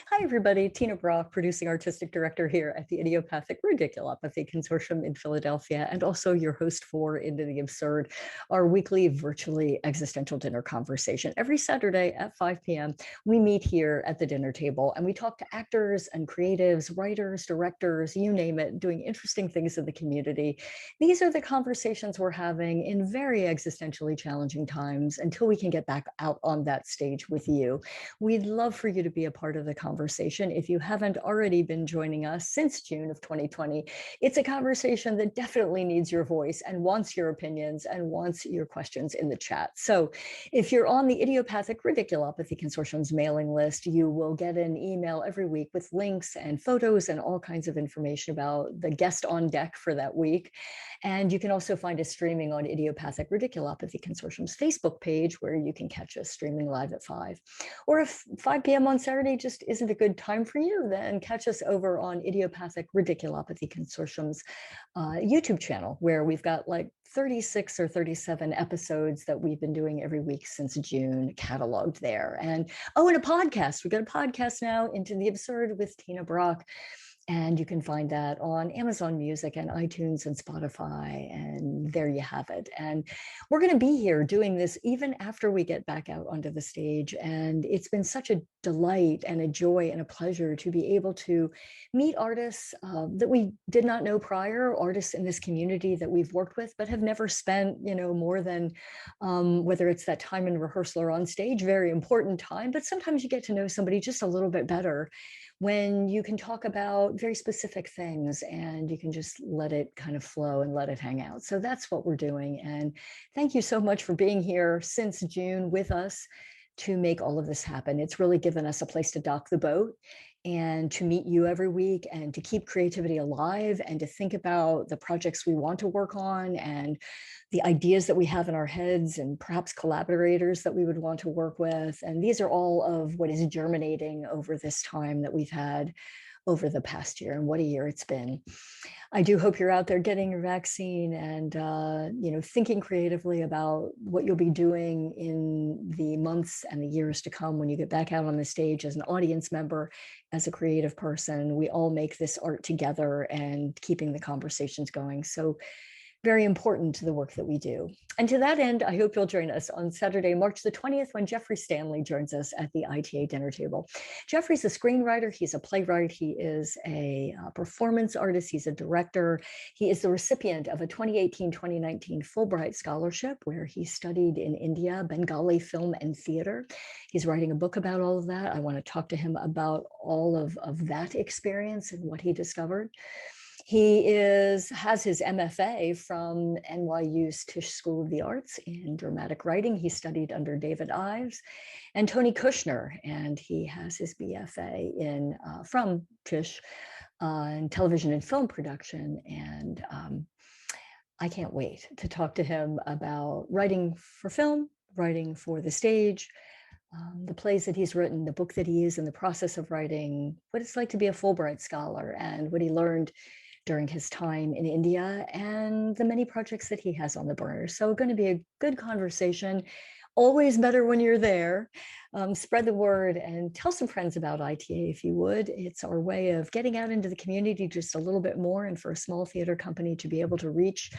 Hi, everybody. Tina Brock, producing artistic director here at the Idiopathic Ridiculopathy Consortium in Philadelphia, and also your host for Into the Absurd, our weekly virtually existential dinner conversation. Every Saturday at 5 p.m., we meet here at the dinner table and we talk to actors and creatives, writers, directors, you name it, doing interesting things in the community. These are the conversations we're having in very existentially challenging times until we can get back out on that stage with you. We'd love for you to be a part of the conversation. If you haven't already been joining us since June of 2020, it's a conversation that definitely needs your voice and wants your opinions and wants your questions in the chat. So if you're on the Idiopathic Ridiculopathy Consortium's mailing list, you will get an email every week with links and photos and all kinds of information about the guest on deck for that week. And you can also find us streaming on Idiopathic Ridiculopathy Consortium's Facebook page, where you can catch us streaming live at 5. Or if 5 p.m. on Saturday just isn't a good time for you, then catch us over on Idiopathic Ridiculopathy Consortium's YouTube channel, where we've got like 36 or 37 episodes that we've been doing every week since June, cataloged there. And a podcast. We've got a podcast now, Into the Absurd with Tina Brock. And you can find that on Amazon Music and iTunes and Spotify. And there you have it. And we're going to be here doing this even after we get back out onto the stage. And it's been such a delight and a joy and a pleasure to be able to meet artists that we did not know prior, artists in this community that we've worked with, but have never spent, more than whether it's that time in rehearsal or on stage, very important time. But sometimes you get to know somebody just a little bit better when you can talk about very specific things and you can just let it kind of flow and let it hang out. So that's what we're doing. And thank you so much for being here since June with us to make all of this happen. It's really given us a place to dock the boat and to meet you every week and to keep creativity alive and to think about the projects we want to work on and the ideas that we have in our heads and perhaps collaborators that we would want to work with. And these are all of what is germinating over this time that we've had over the past year, and what a year it's been. I do hope you're out there getting your vaccine and thinking creatively about what you'll be doing in the months and the years to come when you get back out on the stage as an audience member, as a creative person. We all make this art together and keeping the conversations going. So very important to the work that we do. And to that end, I hope you'll join us on Saturday, March the 20th, when Jeffrey Stanley joins us at the ITA dinner table. Jeffrey's a screenwriter, he's a playwright, he is a performance artist, he's a director. He is the recipient of a 2018-2019 Fulbright Scholarship, where he studied in India, Bengali film and theater. He's writing a book about all of that. I want to talk to him about all of that experience and what he discovered. He has his MFA from NYU's Tisch School of the Arts in dramatic writing. He studied under David Ives and Tony Kushner, and he has his BFA from Tisch in television and film production. And I can't wait to talk to him about writing for film, writing for the stage, the plays that he's written, the book that he is in the process of writing, what it's like to be a Fulbright scholar, and what he learned during his time in India, and the many projects that he has on the burner. So going to be a good conversation. Always better when you're there. Spread the word and tell some friends about ITA if you would. It's our way of getting out into the community just a little bit more, and for a small theater company to be able to reach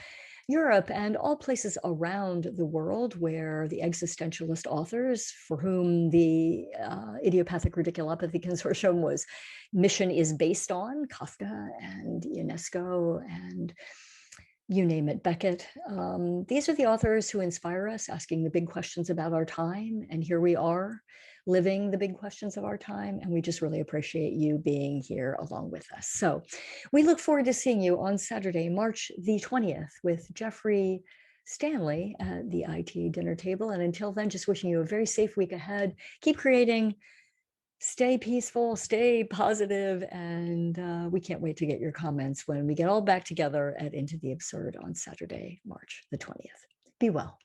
Europe and all places around the world where the existentialist authors for whom the Idiopathic Ridiculopathy Consortium mission is based on, Kafka and Ionesco and you name it, Beckett. These are the authors who inspire us, asking the big questions about our time. And here we are, living the big questions of our time. And we just really appreciate you being here along with us. So we look forward to seeing you on Saturday, March the 20th, with Jeffrey Stanley at the IT dinner table. And until then, just wishing you a very safe week ahead. Keep creating. Stay peaceful, stay positive, and we can't wait to get your comments when we get all back together at Into the Absurd on Saturday, March the 20th. Be well.